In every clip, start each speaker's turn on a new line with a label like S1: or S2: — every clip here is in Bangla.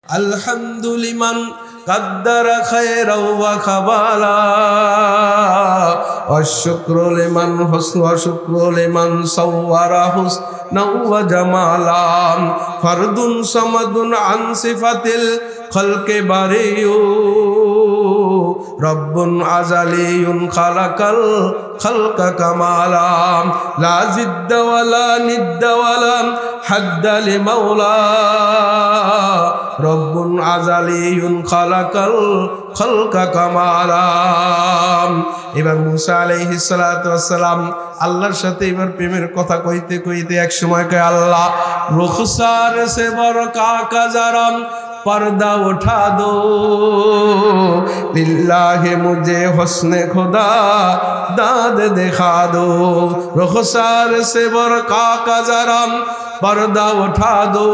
S1: আলহামদুলিমান কাদ্দারা খায়রাও ওয়া খাবালা ওয়াশুকরু লিমান হুসনা শুকরু লিমান সাওয়ারা হুসনাও ওয়া জামালা ফারদুন সামাদুন আন সিফাতিল খালকে বারিয়ু রব্বুন আজালিয়ুন খালাকাল খালকা কামালা লা জিদ্দা ওয়ালা নিদ্দা ওয়ালা হাদ্দা লিমাওলা রব্বুন আজালিয়ুন খালাকাল খালকা কামালা। এবার মুসা আলাইহিস সালাতু ওয়াস সালাম আল্লাহর সাথে এবার প্রেমের কথা কইতে কইতে এক সময় কয় আল্লাহ রুখসার সে বরকা কাজারাম पर्दा उठा दो लिल्लाहि मुझे हुस्ने खुदा दाद दिखा दो रुखसार से बरका का जरा पर्दा उठा दो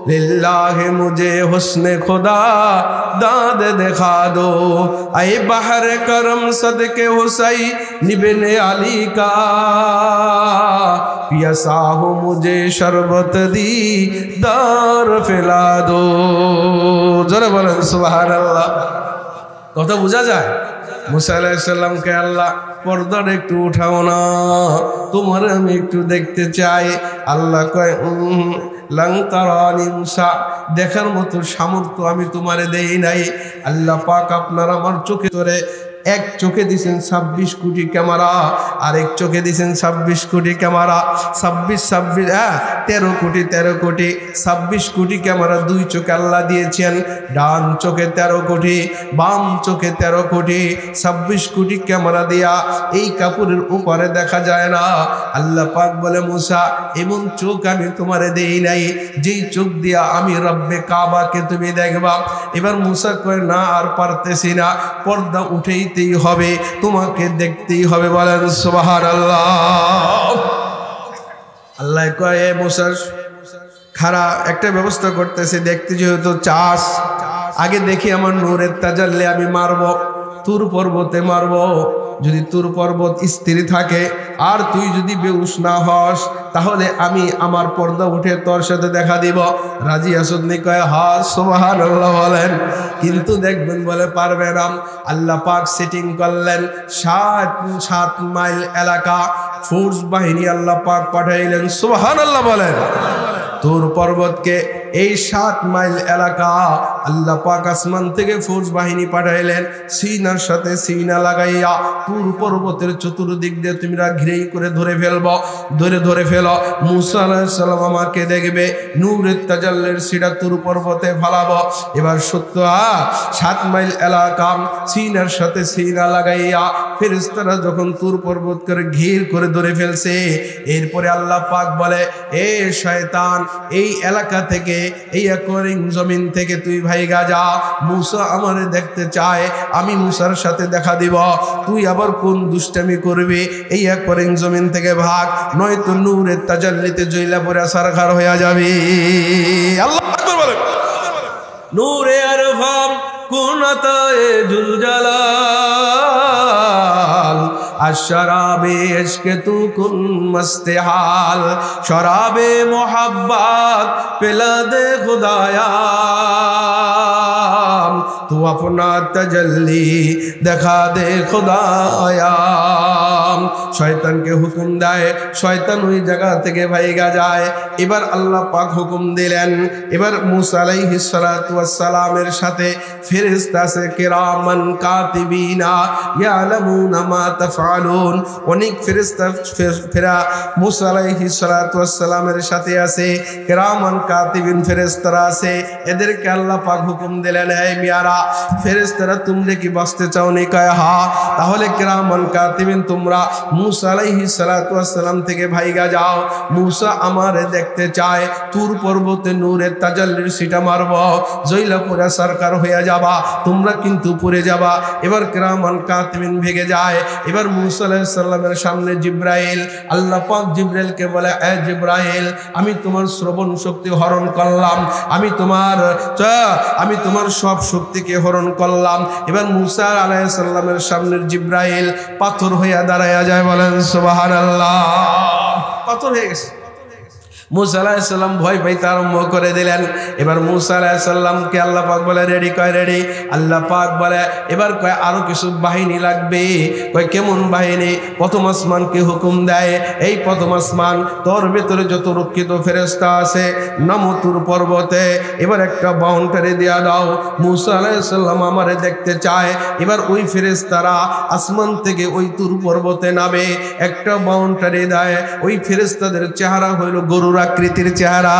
S1: लिल्लाहि मुझे हुस्ने खुदा दाद दिखा दो ऐ बहर करम सदके हुसैन इब्ने अली का पियासा हो मुझे शरबत दी दार फिला दो। जरा बोलें सुबहानाल्लाह। कथा बुझा जाए मूसा अलैहिस सलाम के अल्लाह पर्दार एकटू उठाओ ना तुम्हारे আমি একটু দেখতে চাই। আল্লাহ কয় লং তারানি মুসা দেখার মতো সামর্থ্য আমি তোমারে দেই নাই। আল্লাহ পাক আপনার আমার চোখে ধরে এক চোখে দিয়েছেন 26 কোটি ক্যামেরা আর এক চোখে দিয়েছেন 26 কোটি ক্যামেরা 13 কোটি 26 কোটি ক্যামেরা দুই চোখে আল্লাহ দিয়েছেন। ডান চোখে 13 কোটি বাম চোখে 13 কোটি 26 কোটি ক্যামেরা দিয়া এই কাপড়ের উপরে দেখা যায় না। আল্লাহ পাক বলে মুসা এমন চোখ আমি তোমারে দেই নাই যেই চোখ দিয়া আমি রব্বে কাবাকে তুমি দেখবা। এবার মুসা কয় না আর পারতেছি না পর্দা উঠেই হবে তোমাকে দেখতেই হবে। বলেন সুবহানাল্লাহ। আল্লাহ কয় এ মুসা খারা একটা ব্যবস্থা করতেছে দেখতে যেহেতু চাস আগে দেখি আমার নূরের তাজাল্লি আমি মারব তুর পর্বতে মারব। যদি তুর পর্বত স্থির থাকে আর তুই যদি বেহুশ না হস তাহলে আমি আমার পর্দা উঠে তোর সাথে দেখা দিব। রাজি আসুদনি কয় হ্যাঁ সুবহানাল্লাহ বলেন। কিন্তু দেখবেন বলে পারবে না। আল্লাহ পাক সেটিং করলেন 7 মাইল এলাকা ফোর্স বাহিনী আল্লাহ পাক পাঠাইলেন। সুবহানাল্লাহ বলেন। তুর পর্বতকে এই 7 মাইল এলাকা আল্লাহ পাক আসমান থেকে ফৌজ বাহিনী পাঠাইলেন সিনার সাথে সিনা লাগাইয়া তুর পর্বতের চতুর্দিক দিয়ে তোমরা ঘিরেই করে ধরে ফেলো। মুসা আলাইহিস সালাম আমাকে দেখবে নূরের তাজাল্লির সিরা তুর পর্বতে ফালাবো। এবার 7 মাইল এলাকা সিনার সাথে সিনা লাগাইয়া ফেরেশতারা যখন তুর পর্বত করে ঘির করে ধরে ফেলছে এরপরে আল্লাহ পাক বলে এ শয়তান এই এলাকা থেকে এই একরিং জমিন থেকে তুই ভাইগা যা। মুসা আমারে দেখতে চায় আমি মুসার সাথে দেখা দিব। তুই আবার কোন দুষ্টামি করবি এই একরিং জমিন থেকে ভাগ নয়তো নূরের তাজাল্লিতে জ্বলা পড়া সারখার হয়ে যাবে। আল্লাহু আকবার বলেন। নূরে আরফাম কুনাতায়ে জুল জালাল আশরাবে ইশকে তু কুন মস্তে হাল শরাবে মোহাব্বত পিলা দে খুদায়া तू अपना तजल्ली दिखा दे खुदाया। शयतान के हुकुम दाए शयतान ওই জায়গা থেকে ভাইগা যায়। এবার আল্লাহ পাক হুকুম দিলেন এবার মুসা আলাইহিস সালাতু ওয়াস সালামের সাথে ফেরেশতা আছে কিরামান কাতিবিনা ইয়ালামুনা মা তাফআলুন। অনেক ফেরেশতা ফেরা মুসা আলাইহিস সালাতু ওয়াস সালামের সাথে আছে কিরামান কাতিবিন ফেরেশতারা আছে। এদেরকে আল্লাহ পাক হুকুম দিলেন হে মিয়ারা ফেরেশতারা তোমরা কি বাঁচতে চাও নি? কয় হ্যাঁ। তাহলে কিরামান কাতিবিন তোমরা মুসা আলাইহিস সালাতু ওয়াস সালাম থেকে ভাইগা যাও। মুসা আমারে দেখতে চায় তুর পর্বতে নূরের তাজাল্লির সিটা মারব জইলা পুরা সরকার হয়ে যাবা তোমরা কিন্তু পড়ে যাবা। এবার কিরামান কাতিবিন ভেগে যায়। এবার মুসা আলাইহিস সালামের সামনে জিবরাইল আল্লাহ পাক জিবরাইলকে বলে এ জিবরাইল আমি তোমার শ্রবণ শক্তি হরণ করলাম আমি তোমার সব শক্তিকে হরণ করলাম। এবার মুসা আলাইহিস সালামের সামনের জিবরাইল পাথর হয়ে দাঁড়ায়া যায়। বলেন সুবহানাল্লাহ। পাথর হয়ে গেছে। মুসা আলাইহিস সালাম ভয় পাইতে আরম্ভ করে দিলেন। এবার মুসা আলাইহিস সালামকে আল্লাহ পাক বলে রেডি, কয় রেডি। আল্লাহ পাক বলে এবার কয় আরো কিছু বাহিনী লাগবে। কয় কেমন বাহিনী? প্রথম আসমানকে হুকুম দেয়, এই প্রথম আসমান তোর ভেতরে যত রক্ষিত ফেরেশতা আছে নামো তুর পর্বতে, এবার একটা বাউন্ডারি দিয়া দাও। মুসা আলাইহিস সালাম আমারে দেখতে চায়। এবার ওই ফেরেশতারা আসমান থেকে ওই তুর পর্বতে নামে, একটা বাউন্ডারি দেয়। ওই ফেরেশতাদের চেহারা হইল গরুর আকৃতির চেহারা।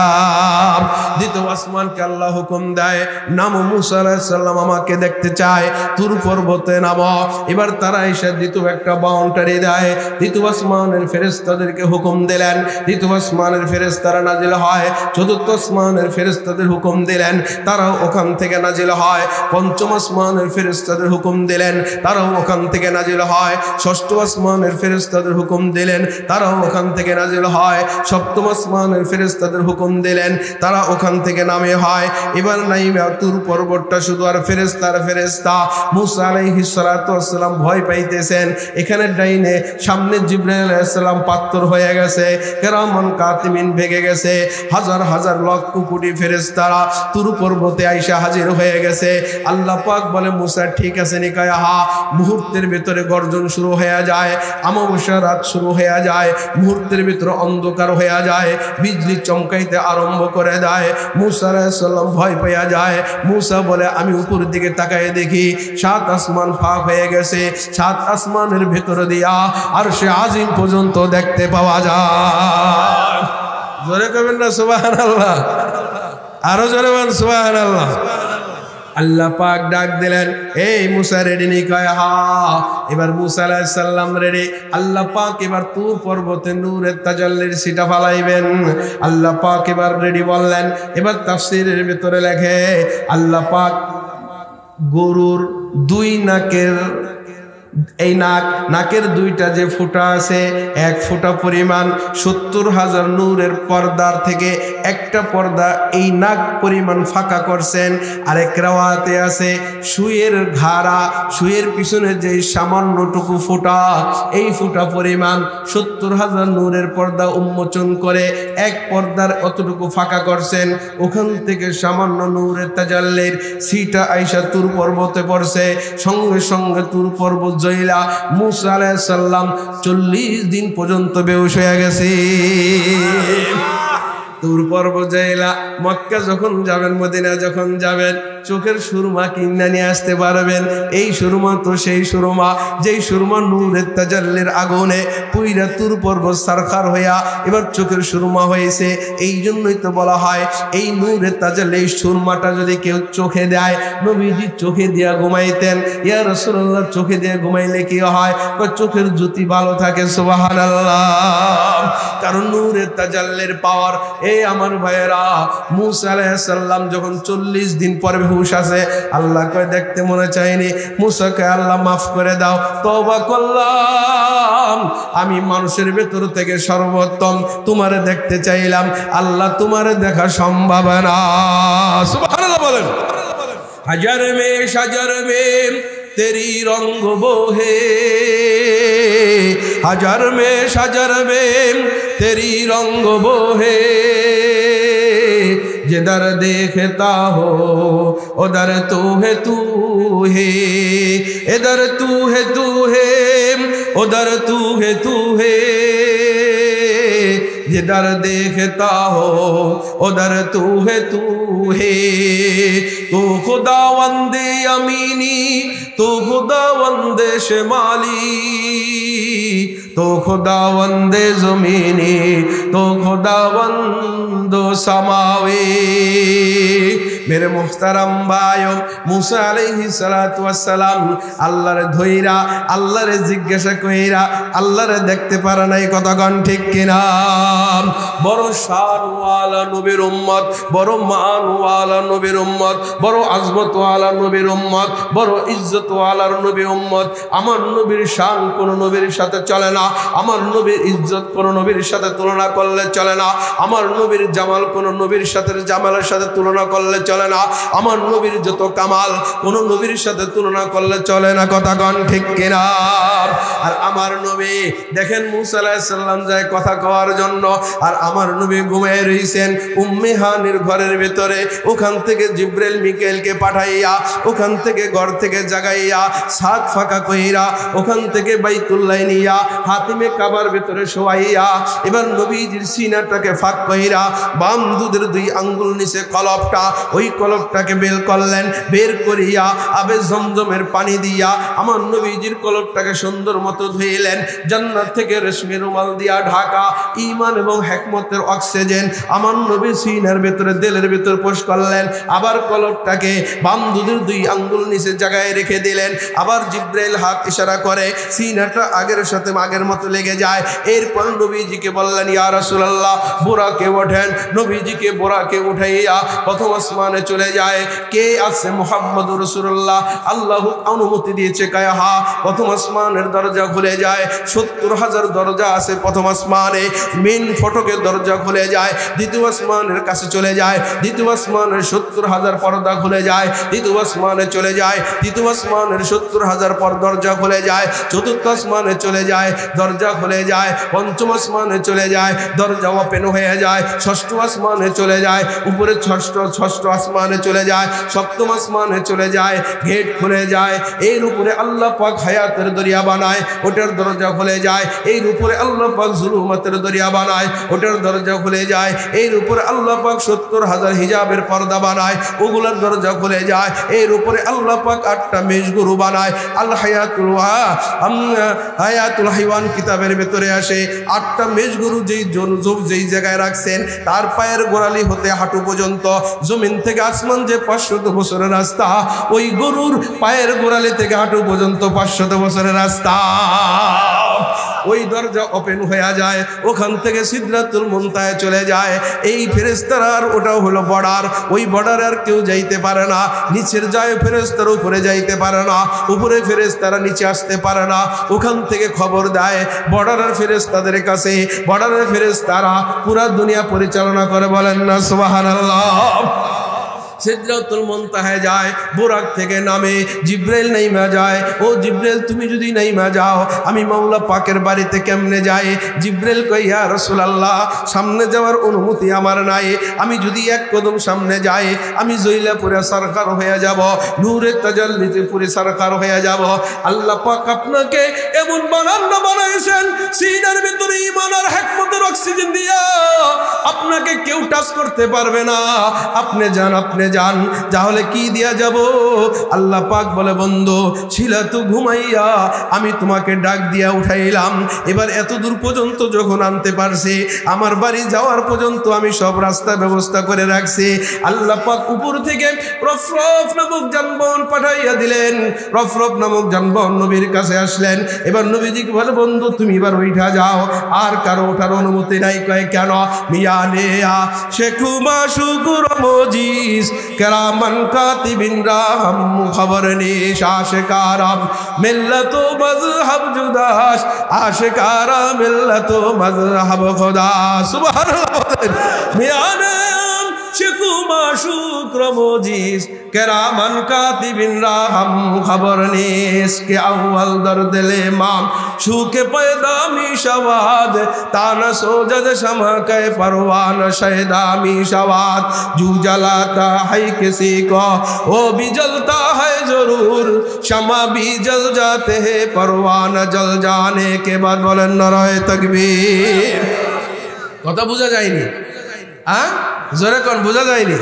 S1: দ্বিতীয় আসমানকে আল্লাহ হুকুম দেয়, নামো মুসা আলাইহিস সালাম আমাকে দেখতে চায়, তুর পর্বতে নামো। এবার তারা এসে দ্বিতীয় একটা বাউন্ডারি দেয়। দ্বিতীয় আসমানের ফেরেশতাদেরকে হুকুম দিলেন, দ্বিতীয় আসমানের ফেরেশতারা নাজিল হয়। চতুর্থ আসমানের ফেরেশতাদের হুকুম দিলেন, তারাও ওখান থেকে নাজিল হয়। পঞ্চম আসমানের ফেরেশতাদের হুকুম দিলেন, তারাও ওখান থেকে নাজিল হয়। ষষ্ঠ আসমানের ফেরেশতাদের হুকুম দিলেন, তারাও ওখান থেকে নাজিল হয়। সপ্তম আসমানের ফেরেশতাদের হুকুম দিলেন, তারা ওখান থেকে নামে হয়। এবার নাইমা তুর পর্বতটা শুধু আর ফেরেশতার ফেরেশতা। মুসা আলাইহিস সালাতু ওয়াস সালাম ভয় পাইতেছেন। এখানে ডাইনে সামনে জিবরাইল আলাইহিস সালাম পাথর হয়ে গেছে, কিরামান কাতিমিন ভেঙে গেছে। হাজার হাজার লক্ষ কোটি ফেরেশতারা তুর পর্বতে আইসা হাজির হয়ে গেছে। আল্লাহ পাক বলে মুসা ঠিক আছে নি? কয় হা। মুহূর্তের ভিতরে গর্জন শুরু হয়ে যায়, অমাবস্যা রাত শুরু হয়ে যায়, মুহূর্তের ভিতরে অন্ধকার হয়ে যায়, বিজলি চমকাইতে আরম্ভ করে দেয়। মুসা আলাইহিস সালাম ভয় পেয়ে যায়। মুসা বলে আমি উপরের দিকে তাকায় দেখি 7 আসমান ফাঁক হয়ে গেছে, 7 আসমানের ভেতরে দিয়া আরশে আজিম পর্যন্ত দেখতে পাওয়া যায়। জোরে কবেন না সুবহানাল্লাহ? আরো জোরে বলেন সুবহানাল্লাহ। আল্লাহ পাক ডাক দিলেন, এই মুসা রেডি নি? কয় হা। এবার মুসা আলাইহিস সালাম রেডি। আল্লাহ পাক এবার তুর পর্বতে নূরের তাজাল্লির সিটা ফালাইবেন। আল্লাহ পাক এবার রেডি বললেন। এবার তাফসীরের ভিতরে লেখে আল্লাহ পাক গরুর 2 নাকের, এই নাকের 2টা যে ফুটা আছে, 1 ফুটা পরিমাণ 70,000 নূরের পর্দার থেকে একটা পর্দা এই নাক পরিমাণ ফাঁকা করছেন। আরেক রাওয়াতে আছে সুয়ের ঘাড়া, সুয়ের পিছনে যে সামান্যটুকু ফুটা, এই ফুটা পরিমাণ 70,000 নূরের পর্দা উন্মোচন করে এক পর্দার অতটুকু ফাঁকা করছেন। ওখান থেকে সামান্য নূরের তাজাল্লির সিটা আইসা তুর পর্বতে পড়ছে। সঙ্গে সঙ্গে তুর পর্বত জইলা মুসা আলাইহিস সালাম 40 দিন পর্যন্ত বেহুশ হয়ে গেছে। তুর পর্বত জইলা মক্কা যখন যাবেন, মদিনা যখন যাবেন, চোখের সুরমা কিনা নিয়ে আসতে পারবেন। এই সুরমা তো সেই সুরমা যেই সুরমা নূরের তাজাল্লির আগুনে পুইরা তুর পর্বত সারখার হইয়া এবার চোখের সুরমা হয়েছে। এই জন্যই তো বলা হয় এই নূরের তাজাল্লি, এই সুরমাটা যদি কেউ চোখে দেয়, নবীজি চোখে দিয়া ঘুমাইতেন। ইয়া রাসূলুল্লাহ চোখে দিয়ে ঘুমাইলে কি হয়? চোখের জ্যোতি ভালো থাকে। সুবহানাল্লাহ। কারণ নূরের তাজাল্লির পাওয়ার। এই আমার ভাইয়েরা, মুসা আলাইহিস সালাম যখন 40 দিন পরে বেহুশ আছে, আল্লাহ কয় দেখতে মনে চাইনি। মুসাকে আল্লাহ মাফ করে দাও, তওবা করলাম, আমি মানুষের ভেতর থেকে সর্বোত্তম, তোমারে দেখতে চাইলাম, আল্লাহ তোমারে দেখা সম্ভব না। সুবহানাল্লাহ বলেন। হাজার মে সাজার মে তেরি রঙ্গ बोहे, हजार में शजर में तेरी रंग बोहे, जिधर देखता हो उधर तू है तू है, इधर तू है उधर तू है तू है, जिधर देखता हो उधर तू है तू खुदावंदे अमीनी, तू खुदावंदे शिमाली, तो खुदावंदे ज़मीनी, तो खुदावंदो समावी। मेरे मुहतरम भाइयों, मूसा अलैहिस्सलातु वस्सलाम আল্লাহর ধইরা আল্লাহর জিজ্ঞাসা কইরা আল্লাহর দেখতে পারে নাই। কতক্ষণ ঠিক কিনা? বড় শানওয়ালা নবীর উম্মত, বড় মানওয়ালা নবীর উম্মত, বড় আজমতওয়ালা নবীর উম্মত, বড় ইজ্জতওয়ালার নবীর উম্মত। আমার নবীর শান কোন নবীর সাথে চলে না, আমার নবীর ইজ্জত কোন নবীর সাথে তুলনা করলে চলে না, আমার নবীর জামাল কোন নবীর সাথে জামালের সাথে তুলনা করলে চলে চলে না। আমার নবীর যত কামাল কোন নবীর সাথে তুলনা করলে চলে না, কথা কন ঠিক কিনা? আর আমার নবী দেখেন মুসা আলাইহিস সালাম যায় কথা কওয়ার জন্য, আর আমার নবী ঘুমিয়ে রইছেন উম্মে হানির ঘরের ভিতরে। ওখান থেকে জিবরাইল মিকাইলকে পাঠাইয়া ওখান থেকে ঘর থেকে জাগাইয়া ছাদ ফাঁকা কইরা ওখান থেকে বাইতুল্লাহ নিয়া হাতিমে কাবার ভিতরে শোয়াইয়া এবার নবীজির সিনাটাকে ফাঁক কইরা বাম দুধের 2 আঙ্গুল নিচে কলবটা, ওই কলবটাকে বের করলেন। বের করিয়া আবে জমজমের পানি দিয়া আমার নবীজির কলবটাকে সুন্দর মতো ধুইলেন। জান্নাত থেকে রেশমি রুমাল দিয়া ঢাকা ঈমান এবং হিকমতের অক্সিজেন আমার নবী সিনার ভিতরে দিলের ভিতর পোষ করলেন। আবার কলবটাকে বাম দুধের 2 আঙ্গুল নিচে জায়গায় রেখে দিলেন। আবার জিবরাইল হাত ইশারা করে সিনাটা আগের সাথে আগের মতো লেগে যায়। এরপর নবীজিকে বললেন ইয়া রাসূলুল্লাহ বুরাকে ওঠেন। নবীজিকে বুরাকে উঠাইয়া প্রথম আসমানে চলে যায়। কে আছে? মুহাম্মদুর রাসূলুল্লাহ। আল্লাহ অনুমতি দিয়েছে কায়া হা। প্রথম আসমানের দরজা খুলে যায়। 70,000 দরজা আছে প্রথম আসমানে। মেন ফটকের দরজা খুলে যায়। দ্বিতীয় আসমানের কাছে চলে যায়। দ্বিতীয় আসমানের 70,000 পর্দা খুলে যায়। দ্বিতীয় আসমানে চলে যায়। তৃতীয় আসমানের 70,000 পর দরজা খুলে যায়। চতুর্থ আসমানে চলে যায়, দরজা খুলে যায়। পঞ্চম আসমানে চলে যায়, দরজা ওপেন হয়ে যায়। ষষ্ঠ আসমানে চলে যায়, উপরে ষষ্ঠ আসমানে চলে যায়। সপ্তম আসমানে চলে যায়, গেট খুলে যায়। এর উপরে আল্লাহ পাক হায়াতের দরিয়া বানায়, ওটার দরজা খুলে যায়। এর উপরে আল্লাহ পাক জুলুমাতের দরিয়া বানায়, ওটার দরজা খুলে যায়। এর উপরে আল্লাহ পাক 70,000 হিজাবের পর্দা বানায়, ওগুলোর দরজা খুলে যায়। এর উপরে আল্লাহ পাক 8টা মেজগুরু বানায়। আল হায়াতুল হাইওয়ান কিতাবের ভেতরে আসে 8টা মেজগুরু যেই জায়গায় রাখছেন তার পায়ের গোড়ালি হতে হাঁটু পর্যন্ত, জমিন থেকে আসমান যে 500 বছরের রাস্তা, ওই গরুর পায়ের গোড়ালি থেকে হাঁটু পর্যন্ত 500 বছরের রাস্তা। ওই দরজা ওপেন হয়ে যায়, ওখান থেকে সিদরাতুল মুনতাহায় চলে যায়। এই ফেরেশতার ওটাও হলো বর্ডার, ওই বর্ডারে আর কেউ যাইতে পারে না। নিচের যায় ফেরেশতারা উপরে যাইতে পারে না, উপরে ফেরেশতারা নিচে আসতে পারে না। ওখান থেকে খবর দেয় বর্ডারের ফেরেশতাদের কাছে। বর্ডারের ফেরেশতারা পুরা দুনিয়া পরিচালনা করে, বলেন না সুবহানাল্লাহ। সিদরাতুল মুনতাহায় যায়, বুরাক থেকে নামে জিবরাইল নাইমা যায়। ও জিবরাইল তুমি যদি নাইমা যাও আমি মাওলা পাকের বাড়িতে কেমনে যাই? জিবরাইল কয় ইয়া রাসূলুল্লাহ সামনে যাওয়ার অনুমতি আমার নাই। আমি যদি এক কদম সামনে যাই আমি জইলা পুরা সরকার হয়ে যাব, নূরে তাজাল্লিতে পুরি সরকার হয়ে যাব। আল্লাহ পাক আপনাকে এমন বানাইছেন সিনার ভিতরে ঈমান আর হিকমতের অক্সিজেন দিয়া আপনাকে কেউ টাচ করতে পারবে না। আপনি যান, তাহলে কি দিয়া যাব? আল্লাহ পাক বলে বন্ধু ছিলা তো ঘুমাইয়া, আমি তোমাকে ডাক দিয়া উঠাইলাম। এবার এত দূর পর্যন্ত যখন আনতে পারছি, আমার বাড়ি যাওয়ার পর্যন্ত আমি সব রাস্তা ব্যবস্থা করে রাখছি। আল্লাহ পাক উপর থেকে রফরফ নামক যানবাহন পাঠাইয়া দিলেন। রফরফ নামক যানবাহন নবীর কাছে আসলেন। এবার নবীজিকে বলে বন্ধু তুমি এবার উঠা যাও, আর কারো ওঠার অনুমতি নাই। কয় কেন? মিয়ানে শেখুমা শুকুর মজিস কেরামান কাতিবিন রাহম খবর নিশ আশিকারাম মিল্লাতো মযহাব জুদাস আশিকারা মিল্লাতো মযহাব খোদা। সুবহানাল্লাহ। মিয়ানে শেখুমা শুকুর মজিস কেরামান কাতিবিন রাহম খবর নিশ के अव्वल दर्द ले माम शू के पैदामी शवाद ताना सोजद शमा के परवान शहदामी शवाद जू जलाता है किसी को वो भी जलता है जरूर शमा भी जल जाते हैं परवान जल जाने के बाद बोले नारे तकबीर। কথা বোঝা যায়নি? জোরে কোন বোঝা যায়নি?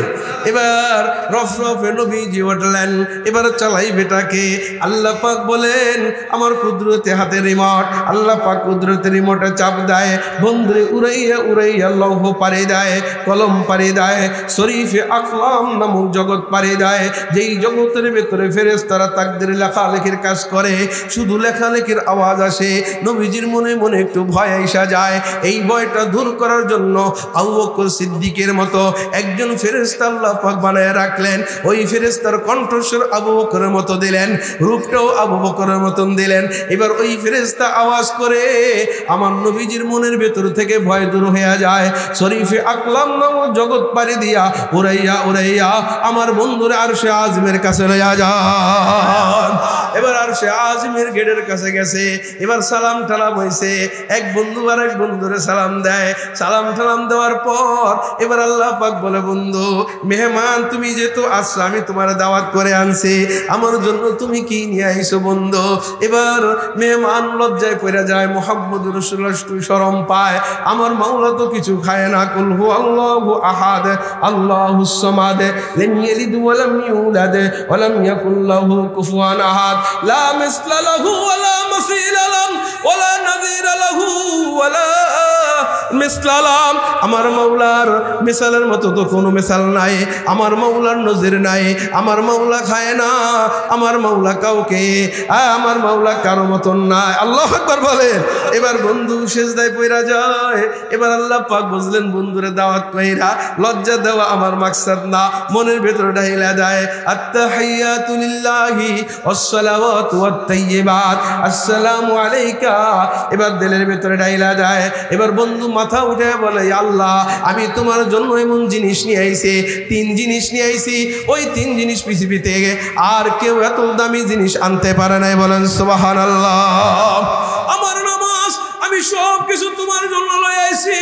S1: এবার রফরফে নবীজি উঠলেন। এবার চালাই বেটাকে। আল্লাহ পাক বলেন আমার কুদরতে হাতে রিমোট। আল্লাহ পাক কুদরতে রিমোটে চাপ দেয়, বন্ধুরে উড়াইয়া লৌহ পাড়ি দেয়, কলম পাড়ি দেয়, শরীফে আকলাম নামক জগৎ পাড়ি দেয়। যেই জগতের ভেতরে ফেরেশতারা তাকদীর লেখালেখির কাজ করে, শুধু লেখালেখির আওয়াজ আসে। নবীজির মনে মনে একটু ভয় আইসা যায়। এই ভয়টা দূর করার জন্য আবু বকর সিদ্দিকের মতো একজন ফেরেশতা আল্লাহ পাক বানায় রাখলেন। ওই ফেরেশতার কণ্ঠস্বর আবু বকরের মতো দিলেন, রূপটাও আবু বকরের মতন দিলেন। এবার ওই ফেরেশতা আওয়াজ করে আমার নবীজির মনের ভেতর থেকে ভয় দূর হয়ে যায়। শরীফে আকলাম নামক জগৎ পাড়ি দিয়া উড়াইয়া উড়াইয়া আমার বন্ধুরা আরশে আযমের কাছে লইয়া যান। এবার আরশে আযমের গেটের কাছে গেছে। এবার সালাম টালাম হয়েছে। এক বন্ধু আর এক বন্ধুরে সালাম দেয়। সালাম টালাম দেওয়ার পর এবার আল্লাহ পাক বলে, বন্ধু মেহমান তুমি যেহেতু আসছো, আমি তোমার দাওয়াত করে আনছি, আমার জন্য তুমি কি নিয়ে আইছো বন্ধু? এবার মেহমান লজ্জায় পড়ে যায়, মুহাম্মদুর রাসূলুল্লাহ শরম পায়, আমার মাওলা তো কিছু খায় না। কুল হু আল্লাহু আহাদ আল্লাহুস সামাদ লাম ইয়ালিদ ওয়া লাম ইউলাদ ওয়া লাম ইয়াকুল লাহু কুফুয়ান আহাদ লা মিসলা লাহু ওয়া লা মাসিলা লাহু ওয়া লা নাযীরা লাহু ওয়া লা মিসলালাম। আমার মাওলার মিসালের মতো তো কোনো মিসাল নাই, আমার মাওলার নজির নাই। আমার মাওলা খায় না, আমার মাওলা কাউকে, আমার মাওলা কারো মতন নাই। আল্লাহু আকবার বলেন। এবার বন্ধু সেজদায় পড়া যায়। এবার আল্লাহ পাক বুঝলেন বন্ধুরে দাওয়াত কইরা লজ্জা দেওয়া আমার মাকসাদ না, মনের ভেতর ঢাইলা দেয় আত্তাহিয়াতু লিল্লাহি ওয়াসসালাওয়াতু ওয়াত-তাইয়্যিবাত আসসালামু আলাইকা। এবার দিলের ভেতরে ঢাইলা যায়। এবার বন্ধু মাথা উঠে বলে, আল্লাহ আমি তোমার জন্য এমন জিনিস নিয়ে আইছি, 3 জিনিস নিয়ে আইছি, ওই 3 জিনিস পৃথিবীতে আর কেউ এত দামি জিনিস আনতে পারে নাই। বলেন সুবহানাল্লাহ। আমার নামাজ আমি সব কিছু তোমার জন্য লয়ে আইছি,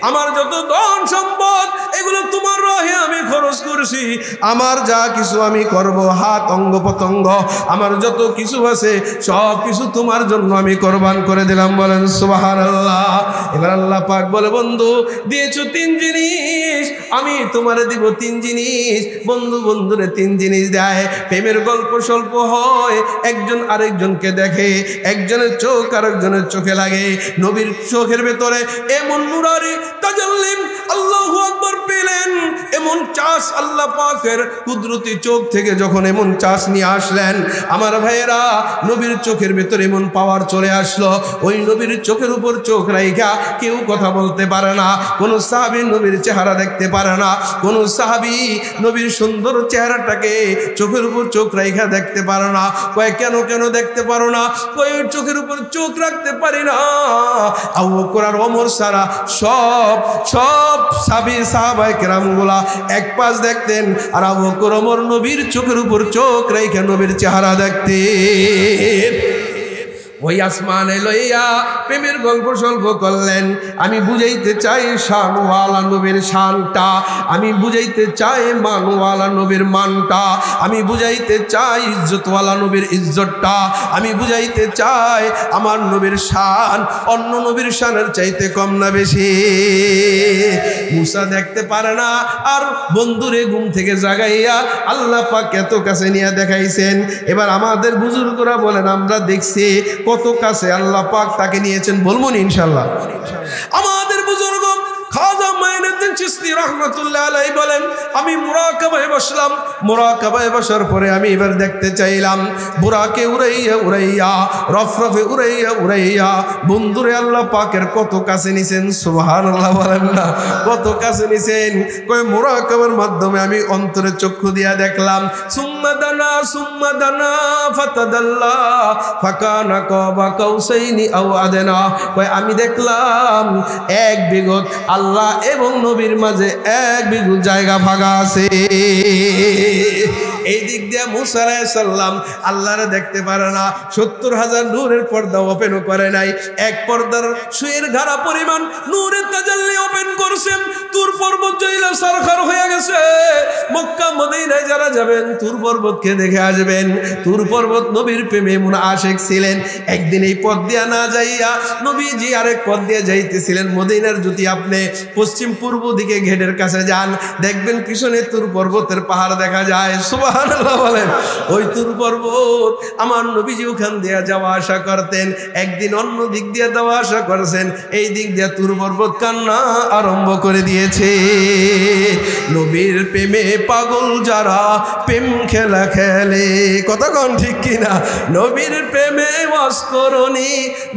S1: আমার যত ধন সম্পদ এগুলো তোমার রাহে আমি খরচ করছি, আমার যা কিছু আমি করব, হাত অঙ্গ পতঙ্গ আমার যত কিছু আছে সব কিছু তোমার জন্য আমি কোরবান করে দিলাম। বলেন সুবহানাল্লাহ। এবার আল্লাহ পাক বলে, বন্ধু দিয়েছো 3 জিনিস, আমি তোমারে দিব 3 জিনিস। বন্ধু বন্ধুরে 3 জিনিস দেয়। প্রেমের গল্প স্বল্প হয়, একজন আরেকজনকে দেখে, একজনের চোখ আরেকজনের চোখে লাগে। নবীর চোখের ভেতরে এমন নুরারি তাজাল্লিম আল্লাহু আকবার পেলেন, এমন চাষ আল্লাহ পাকের কুদরতি চোখ থেকে যখন এমন চাষ নিয়ে আসলেন, আমার ভাইয়েরা নবীর চোখের ভেতরে এমন পাওয়ার চলে আসলো, ওই নবীর চোখের উপর চোখ রাইখা কেউ কথা বলতে পারে না, কোন সাহাবী নবীর চেহারা দেখতে পারে না, কোন সাহাবী নবীর সুন্দর চেহারাটাকে চোখের উপর চোখ রাইখা দেখতে পারে না। কয় কেন কেন দেখতে পারো না? কয় চোখের উপর চোখ রাখতে পারি না, আবু বকর আর ওমর সারা সব সাহাবায়ে কেরামগুলা এক পাশ দেখতেন, আর আবু বকর ওমর নবীর চোখের উপর চোখ রাইখা নবীর চেহারা দেখতেন। ওই আসমানে লইয়া প্রেমের গল্প স্বল্প করলেন। আমি বুঝাইতে চাই শানওয়ালা নবীর শানটা, আমি বুঝাইতে চাই মানওয়ালা নবীর মানটা, আমি বুঝাইতে চাই ইজ্জতওয়ালা নবীর ইজ্জতটা, আমি বুঝাইতে চাই আমার নবীর শান অন্য নবীর শানের চাইতে কম না বেশি। মুসা দেখতে পারে না, আর বন্ধুরে ঘুম থেকে জাগাইয়া আল্লাহ পাক এত কাছে নিয়ে দেখাইছেন। এবার আমাদের বুজুর্গরা বলেন, আমরা দেখছি কত কাছে আল্লাহ পাক তাকে নিয়েছেন, বলবো না ইনশাআল্লাহ। আমাদের বুজুর্গ খাজা মাইনুদ্দিন চিশতি রাহমাতুল্লাহ আলাইহি বলেন, আমি মুরাকাবায় বসলাম, মুরাকাবায় বসার পরে আমি এবার দেখতে চাইলাম বুরাকে উড়াইয়া উড়াইয়া, রফরফে উড়াইয়া উড়াইয়া বন্ধুরে আল্লাহ পাকের কত কাছে নিছেন। সুবহানাল্লাহ বলেন না, কত কাছে নিছেন। কয় মুরাকাবার মাধ্যমে আমি অন্তরে চক্ষু দিয়া দেখলাম। সুম্মা দানা ফাতাদাল্লা ফাকানা কাবা কাউসাইনি আও আদনা। কয় আমি দেখলাম 1 বিঘত আল্লাহ এবং নবীর মাঝে 1 বিঘত জায়গা ফাঁকা আছে। এই দিক দিয়ে মুসা আলাইহিস সালাম আল্লাহরে দেখতে পারে না, 70,000 নূরের পর্দা ওপেন করে নাই, এক পর্দার সুয়ের ঘাড়া পরিমাণ নূরের তাজাল্লি ওপেন করছেন। তুর পর্বত জইলা সরখার হয়ে গেছে। মক্কা মদিনায় যারা যাবেন তুর পর্বতকে দেখে আসবেন। তুর পর্বত নবীর প্রেমে এমন আশিক ছিলেন। একদিন এই পথ দিয়া না যাইয়া নবীজি আরেক পথ দিয়ে যাইতেছিলেন। মদিনার যদি আপনি পশ্চিম পূর্ব দিকে গেটের কাছে যান, দেখবেন পিছনে তুর পর্বতের পাহাড় দেখা যায়। সুবহানাল্লাহ। সুবহানাল্লাহ বলেন। ওই তুর পর্বত আমার নবীজি ওখান দিয়ে যাওয়া আসা করতেন, একদিন অন্য দিক দিয়ে যাওয়া আসা করেছেন, এই দিক দিয়ে তুর পর্বত কান্না আরম্ভ করে দিয়েছে। নবীর প্রেমে পাগল যারা প্রেম খেলা খেলে, কতক্ষণ ঠিক কিনা? নবীর প্রেমে মস্করণী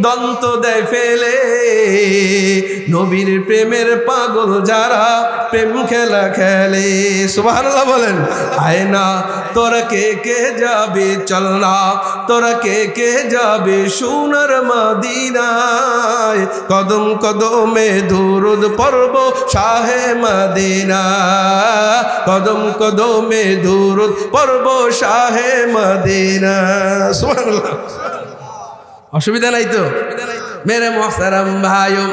S1: দন্ত দেয় ফেলে, নবীর প্রেমের পাগল যারা প্রেম খেলা খেলে। সুবহানাল্লাহ বলেন। আয়না তোরা কে কে যাবে, চল না তোরা কে কে যাবে সোনার মদিনায়, কদম কদমে দুরুদ পড়ব শাহে মদিনা, কদম কদমে দুরুদ পড়ব শাহে মদিনা। সুবহানাল্লাহ। অসুবিধা নাই তো মেরে মোহতারাম ভাইও,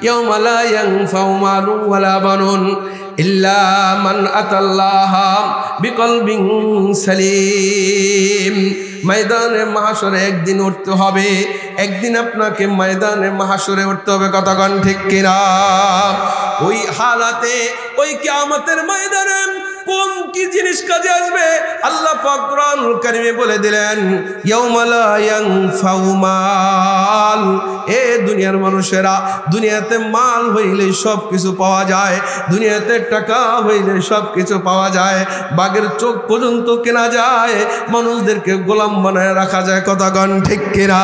S1: ইয়াউমা লা ইয়ানফাউ মালুন ওয়ালা বানুন ইল্লা মান আতাল্লাহা বিকলবিন সালিম। ময়দানে মাহশরে একদিন উঠতে হবে, একদিন আপনাকে ময়দানে মাহশরে উঠতে হবে, কতক্ষণ ঠিক কিনা? ওই হালাতে ওই কিয়ামতের ময়দানে কোন কি জিনিস কাজে আসবে আল্লাহ পাক কুরআনুল কারীমে বলে দিলেন, ইয়াউমা লা ইয়ানফাউ মাল। এ দুনিয়ার মানুষেরা, দুনিয়াতে মাল হইলে সব কিছু পাওয়া যায়, দুনিয়াতে টাকা হইলে সব কিছু পাওয়া যায়, বাঘের চোখ পর্যন্ত কেনা যায়, মানুষদেরকে গোলাম বানায় রাখা যায়, কতক্ষণ ঠিক কিনা?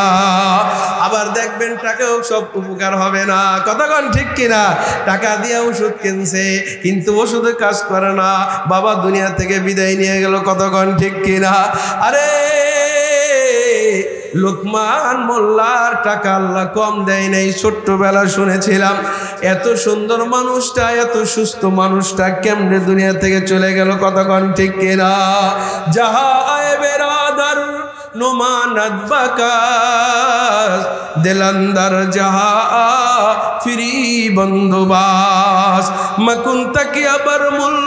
S1: আবার দেখবেন টাকাও সব উপকার হবে না, কতক্ষণ ঠিক কিনা? টাকা দিয়ে ওষুধ কিনছে কিন্তু ওষুধে কাজ করে না, বাবা দুনিয়া থেকে বিদায় নিয়ে গেল, কতক্ষণ ঠিক কিনা? আরে লোকমান মোল্লার টাকা আল্লাহ কম দেয় নাই। ছোট্টবেলা শুনেছিলাম এত সুন্দর মানুষটা, এত সুস্থ মানুষটা কেমনে দুনিয়া থেকে চলে গেল, কতক্ষণ ঠিক কিনা? যাহা আয়ে বেরাদার নোমানাত বাকাস, দিলান্দার যাহা ফিরি বন্দোবাস, মকুন তাকিয়া বরমুল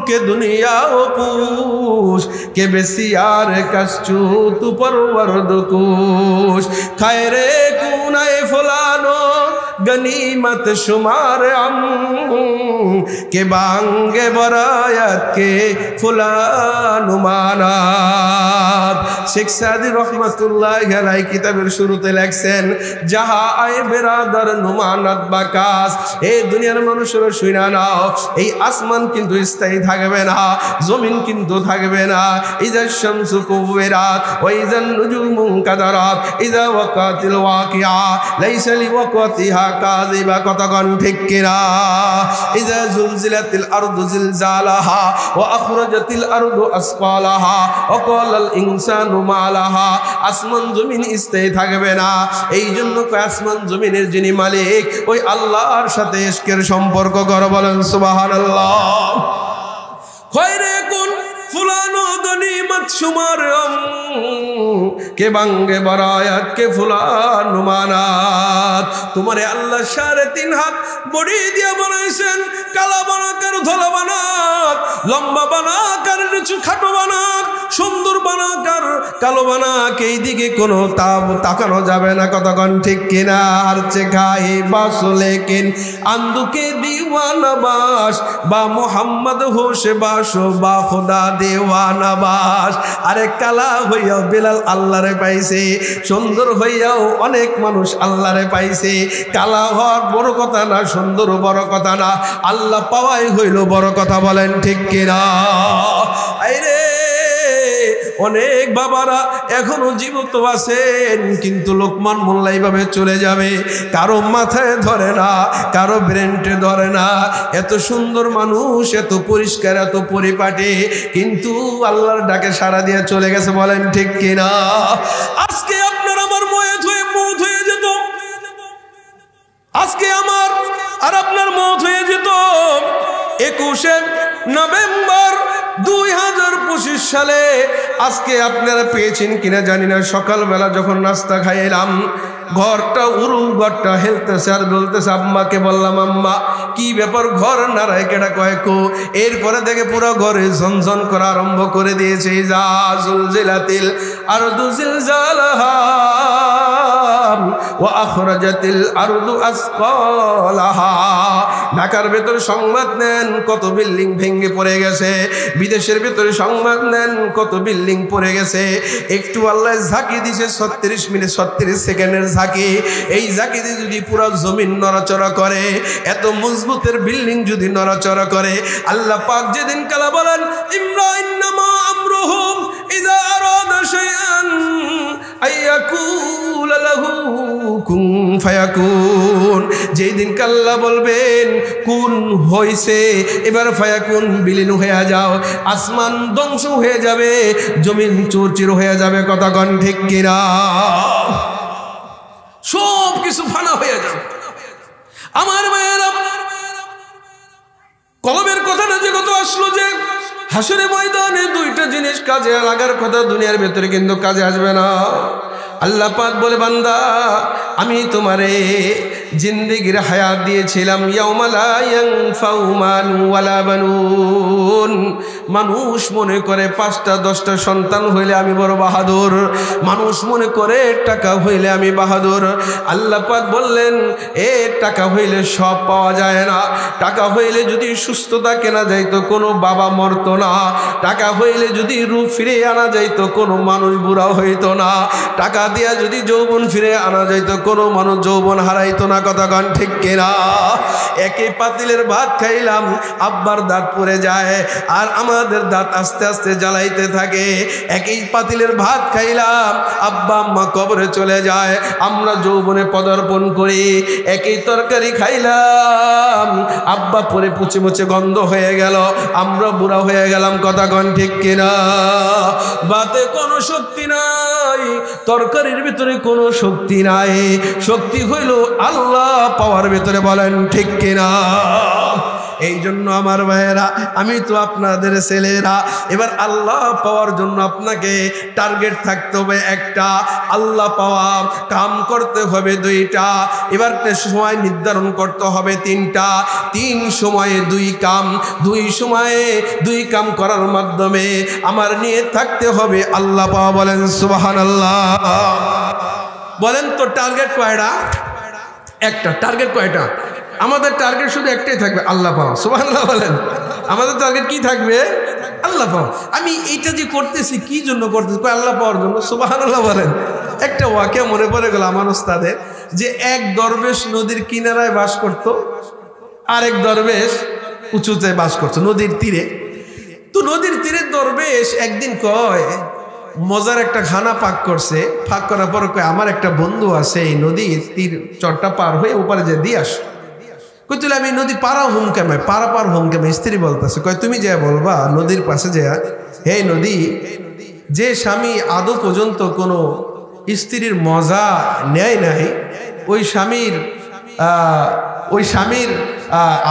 S1: के दुनिया ओ पूछ के बेसियार कश्चू तू परवरद कुश, खैरे कुनाए फलानो गनीमत शुमार अम के बांगे बरायत के फुलानु मानात। शेख सादी रहमतुल्लाह अलैहि किताबेर शुरूते लिखছেন, যাহা আয়ে বেরাদার নুমানাত বাকাস, এই দুনিয়ার মানুষেরা শুইনা নাও, এই আসমান কিন্তু স্থায়ী থাকবে না, জমিন কিন্তু থাকবে না। ইজা শামসু কুবিরাত ওয়া ইজান নুজুমু কাদারাত ইজা ওয়াকাতিল ওয়াকিয়া লাইসা লিওয়াকাতিহা কাযিবা, কতক্ষণ ঠিক কিনা? ইজা জুলজিলাতিল আরদু জিলজালাহা ওয়া আখরাজাতিল আরদু আসকালাহা ওয়া ক্বালাল ইনসানু মা লাহা। আসমান জমিন স্থায়ী থাকবে না, এই জন্য আসমান জমিনের যিনি মালিক ওই আল্লাহর সাথে ইশকের সম্পর্ক করো, বলেন সুবহানাল্লাহ। খয়রে কুন ফুলানো গনিমত শুমার কে বাঙ্গে বরায়াত কে ফুলানো মানাত। তোমারে আল্লাহ 3.5 হাত বডি দিয়ে বানাইছেন, কালা বানাকার ধলা বানাক, লম্বা বানাকার নিচু খাটো বানাক, সুন্দর বানাকার কালো বানাক, এই দিকে কোনো তাকানো যাবে না, কতক্ষণ ঠিক কিনা? আর চে খাই বাস লেকিন আন্দুকে দিওয়ানা বাস, বা মোহাম্মদ হোসে বাসো বা খোদা দেওয়ানা বাস। আরে কালা হইয়াও বেলাল আল্লাহরে পাইছে, সুন্দর হইয়াও অনেক মানুষ আল্লাহরে পাইছে। কালা হওয়ার বড় কথা না, সুন্দর বড় কথা না, আল্লাহ পাওয়াই হইল বড় কথা, বলেন ঠিক কিনা? আইরে অনেক বাবারা এখনো জীবিত আছেন, কিন্তু লোকমান মোল্লা এইভাবে চলে যাবে, কারো মাথায় ধরে না, কারো ব্রেনটে ধরে না। এত সুন্দর মানুষ, এত পরিষ্কার, এত পরিপাটি, কিন্তু আল্লাহর ডাকে সাড়া দিয়ে চলে গেছে, বলেন ঠিক কিনা? আজকে আপনার আমার মৌত হয়ে যেত, আজকে আমার আর আপনার মৌত হয়ে যেত 21শে নভেম্বর 2025 সালে। আজকে আপনারা পেয়েছেন কিনা জানি না, সকালবেলা যখন নাস্তা খাইলাম, ঘরটা ঘরটা হেলতেছে আর বলতেছে। আম্মাকে বললাম, আম্মা কি ব্যাপার, ঘর নাড়ায় কেডা কয়েকো? এরপরে দেখে পুরো ঘরে ঝনঝন করা আরম্ভ করে দিয়েছে। যা জুলজিলাতিল আরদু জিলজালাহা ওয়া আখরাজাতিল আরদু আসকালাহা। ঢাকার ভেতরে সংবাদ নেন কত বিল্ডিং ভেঙে পড়ে গেছে, বিদেশের ভেতরে সংবাদ নেন কত বিল্ডিং পড়ে গেছে। একটু আল্লাহ ঝাঁকি দিছে 36 মিনিট 36 সেকেন্ডের ঝাঁকি। এই ঝাঁকি দিয়ে যদি পুরো জমিন নড়াচড়া করে, এত মজবুতের বিল্ডিং যদি নড়াচড়া করে, আল্লাহ পাক যেদিন কালা বলেন ইন্নামা আমরুহুম ইযা আরাদা শাইআন আইয়াকুলা লাহু কুন ফায়াকুন। যেদিন আল্লাহ বলবেন কুন হইছে, এবার ফায়াকুন বিলীন হয়ে যাও, আসমান ধ্বংস হয়ে যাবে, জমিন চুরচির হয়ে যাবে। কথা কোন ঠিক কিনা? সব কিছু ফানা হয়ে যাবে। আমার মায়েরা, কলমের কথাটা যে কত আসলো যে হাসরে ময়দানে দুইটা জিনিস কাজে লাগার কথা, দুনিয়ার ভেতরে কিন্তু কাজে আসবে না। আল্লাহ পাক বলে বান্দা আমি তোমারে জিন্দেগির হায়াত দিয়েছিলাম, ইয়াউমা লা ইয়ানফাউ মালু ওয়ালা বানুন। মানুষ মনে করে 5টা 10টা সন্তান হইলে আমি বড় বাহাদুর, মানুষ মনে করে টাকা হইলে আমি বাহাদুর। আল্লাহ পাক বললেন এ টাকা হইলে সব পাওয়া যায় না। টাকা হইলে যদি সুস্থতা কেনা যাইতো কোনো বাবা মরতো না। টাকা হইলে যদি রূপ ফিরে আনা যাইতো কোনো মানুষ বুড়া হইতো না। টাকা দিয়া যদি যৌবন ফিরে আনা যাইতো কোনো মানুষ যৌবন হারাইতো না। কথা গান ঠিক কিনা? একই পাতিলের ভাত খাইলাম, আব্বার দাঁত পড়ে যায় আর আমাদের দাঁত আস্তে আস্তে জ্বালাইতে থাকে। একই পাতিলের ভাত খাইলাম, আব্বা আম্মা কবরে চলে যায়, আমরা যৌবনে পদার্পণ করি। একই তরকারি খাইলাম, আব্বা পরে পুচে মুচে গন্ধ হয়ে গেল, আমরা বুড়া হয়ে গেলাম। কথা গান ঠিক কিনা? ভাতে কোনো শক্তি নাই, তরকারির ভিতরে কোনো শক্তি নাই, শক্তি হইল আল্লাহ পাওয়ার ভিতরে। বলেন ঠিক কিনা? এই জন্য আমার ভাইয়েরা, আমি তো আপনাদের ছেলেরা, এবার আল্লাহ পাওয়ার জন্য আপনাকে টার্গেট থাকতে হবে একটা, আল্লাহ পাওয়া কাম করতে হবে 2টা, এবার সময় নির্ধারণ করতে হবে 3টা, 3 সময়ে 2 কাম, 2 সময়ে 2 কাম করার মাধ্যমে আমার নিয়ে থাকতে হবে আল্লাহ পাওয়া। বলেন সুবহানাল্লাহ। বলেন তো টার্গেট কয়টা? একটা। টার্গেট কয়টা? আমাদের টার্গেট শুধু একটাই থাকবে, আল্লাহ পাওয়া। সুবহানাল্লাহ বলেন। আমাদের টার্গেট কি থাকবে? আল্লাহ পাওয়া। আমি এইটা যে করতেছি কি জন্য করতেছি? আল্লাহ পাওয়ার জন্য। সুবহানাল্লাহ বলেন। একটা ওয়াকিয়া মনে পড়ে গেল আমার ওস্তাদের, যে এক দরবেশ নদীর কিনারায় বাস করত, আরেক দরবেশ উঁচুতে বাস করতো নদীর তীরে। তো নদীর তীরে দরবেশ একদিন কয় মজার একটা খানা পাক করছে, পাক করার পর কয় আমার একটা বন্ধু আছে এই নদীর তীর চরটা পার হয়ে ওপারে যে দিয়ে আস। কই তুলে আমি নদী পাড়া হুম কেমন, পাড়া পার হুম কেমন? স্ত্রী বলতেছে, কয় তুমি যা বলবা নদীর পাশে যা, হে নদী, যে স্বামী আদৌ পর্যন্ত কোনো স্ত্রীর মজা নেয় নাই, ওই স্বামীর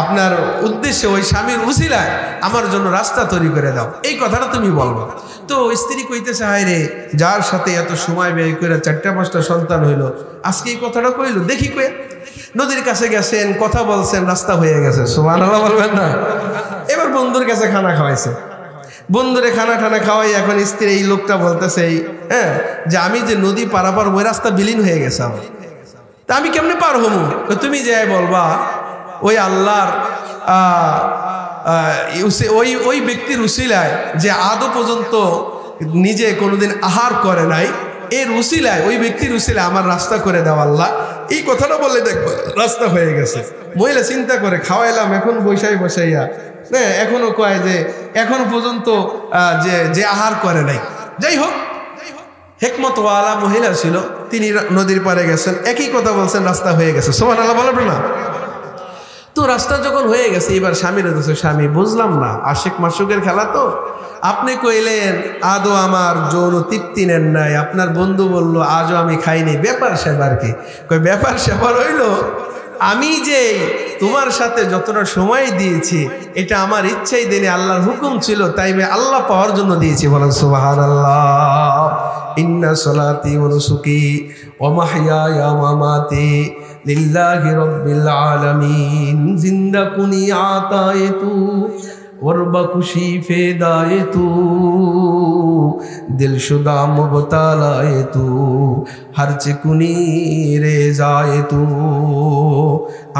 S1: আপনার উদ্দেশ্যে, ওই স্বামীর উসিলায় আমার জন্য রাস্তা তৈরি করে দাও, এই কথাটা তুমি বলবো। তো স্ত্রী কইতেছে, হায় রে, যার সাথে এত সময় ব্যয় করে 4টা 5টা সন্তান হইল, আজকে এই কথাটা কইল, দেখি কয়ে। নদীর কাছে গেছেন, কথা বলছেন, রাস্তা হয়ে গেছে। সুবহানাল্লাহ বলবেন না? এবার বন্ধুর কাছে খানা খাওয়াইছে, বন্ধুরে খানা টানা খাওয়াই। এখন স্ত্রী এই লোকটা বলতেছে, হ্যাঁ, যে আমি যে নদী পারাপার ওই রাস্তা বিলীন হয়ে গেছে আমার, তা আমি কেমনে পার হবো? তুমি যাই বলবা ওই আল্লাহর ওই ব্যক্তির উসিলায় যে আদৌ পর্যন্ত নিজে কোনোদিন আহার করে নাই, এর উসিলায়, ওই ব্যক্তির উসিলায় আমার রাস্তা করে দাও আল্লাহ। এই কথাটা বললে দেখবো রাস্তা হয়ে গেছে। মহিলা চিন্তা করে খাওয়াইলাম, এখন বসাইয়া হ্যাঁ, এখনো কয় যে এখনো পর্যন্ত যে আহার করে নাই। যাই হোক, হেকমতওয়ালা মহিলা ছিল, তিনি নদীর পাড়ে গেছেন, একই কথা বলছেন, রাস্তা হয়ে গেছে। সুবহানাল্লাহ বলবেন না? তো রাস্তা যখন হয়ে গেছে, এবার স্বামীর কাছে, স্বামী বুঝলাম না, আশিক মাসুকের খেলা তো, আপনি কইলেন আদৌ আমার যৌন তৃপ্তি নেন নাই, আপনার বন্ধু বলল আজও আমি খাইনি, ব্যাপার সেবার কি? কই ব্যাপার সেবার হইল আমি যে তোমার সাথে যতটা সময় দিয়েছি এটা আমার ইচ্ছাই দেনি, আল্লাহর হুকুম ছিল, তাই আমি আল্লাহ পাওয়ার জন্য দিয়েছি। বলেন সুবহানাল্লাহ। ইন্না সলাতি ওয়া নুসুকি ওয়া মাহইয়ায়া ওয়া মামাতি লিল্লাহি রাব্বিল আলামিন। জিন্দা কুনি আতায়ে তু ওরবা খুশি ফেদায়ে তু, दिलशुदा मुबतला तू हर चिकुनी रे जाए तू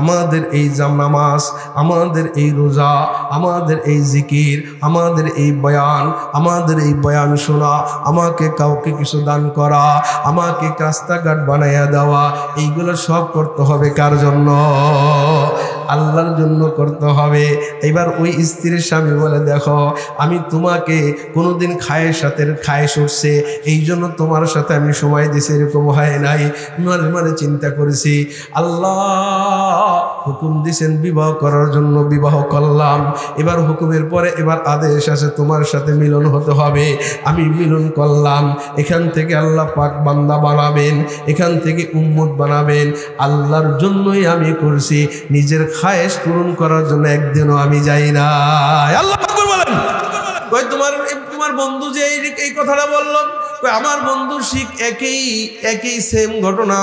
S1: আমাদের এই নামাজ, আমাদের এই রোজা, আমাদের এই জিকির, আমাদের এই বয়ান, আমাদের এই বয়ান শোনা, আমাকে কাউকে কিছু দান করা, আমাকে রাস্তাঘাট বানাইয়া দেওয়া, এইগুলো সব করতে হবে কার জন্য? আল্লাহর জন্য করতে হবে। এবার ওই স্ত্রীর স্বামী বলে, দেখো আমি তোমাকে কোনোদিন খায়েশ উঠছে এই জন্য তোমার সাথে আমি সময় দিছি, এরকম হয় নাই। মানে চিন্তা করেছি, আল্লাহ হুকুম দিছেন বিবাহ করার জন্য, বিবাহ করলাম। এবার হুকুমের পরে এবার আদেশ আছে তোমার সাথে মিলন হতে হবে, আমি মিলন করলাম। এখান থেকে আল্লাহ পাক বান্দা বানাবেন, এখান থেকে উম্মত বানাবেন, আল্লাহর জন্যই আমি করছি, নিজের খায়েশ পূরণ করার জন্য একদিনও আমি যাই না। আল্লাহ আকবার বলেন। কই তোমার বন্ধু যে এই কথাটা বলল, কই আমার বন্ধু শিখ একই সেম ঘটনা।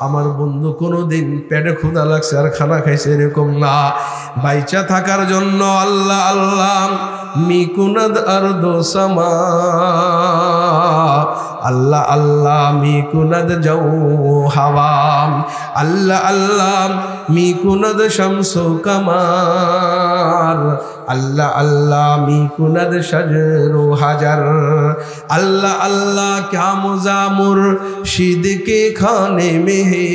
S1: আমার বন্ধু কোনোদিন পেটে ক্ষুধা লাগছে আর খানা খাইছে এরকম না, বাইচা থাকার জন্য আল্লাহ আল্লাহ মিকুনাদ আরদো সামা, আল্লাহ আল্লাহ মিকুনাদ যাও হাওয়া, আল্লাহ আল্লাহ মিকুনাদ শামসু কামার, আল্লাহ আল্লাহ মিকুনাদ শাজরু হাজার, আল্লাহ আল্লাহ क्या मज़ा मुर्शिद के खाने में है,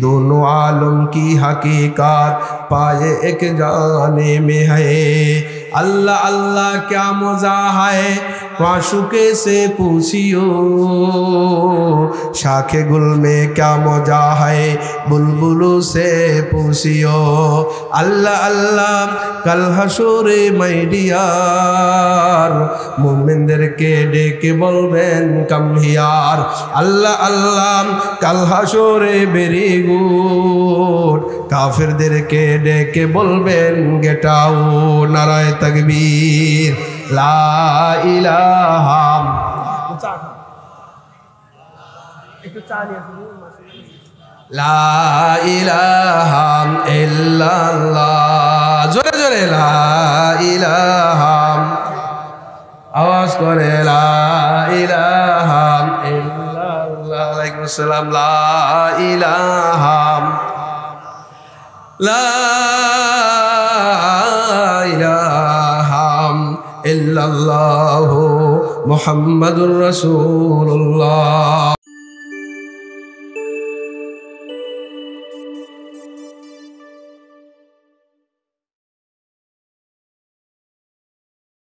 S1: दोनों आलम की हकीकत पाए एक जाने में है। अल्लाह अल्लाह क्या मज़ा है माशूक़े से पूछियो, शाखे गुल में क्या मज़ा है बुलबुलों से पूछियो। अल्लाह अल्लाह कल हशोरे मैडियार, मुमिनদেরকে ডেকে বলবেন কাম হিয়ার। আল্লাহ আল্লাহ কাল হাশরে বেরি গুড, কাফেরদেরকে ডেকে বলবেন গেট আউট। নারায়ে তাকবীর, লা ইলাহা, লা ইলাহা ইল্লাল্লাহ, জোরে জোরে লা ইলাহা, আওয়াজ করে লা ইলাহা ইল্লাল্লাহ। আলাইকুম আসসালাম। লা ইলাহা, লা ইলাহা ইল্লাল্লাহু মুহাম্মাদুর রাসূলুল্লাহ।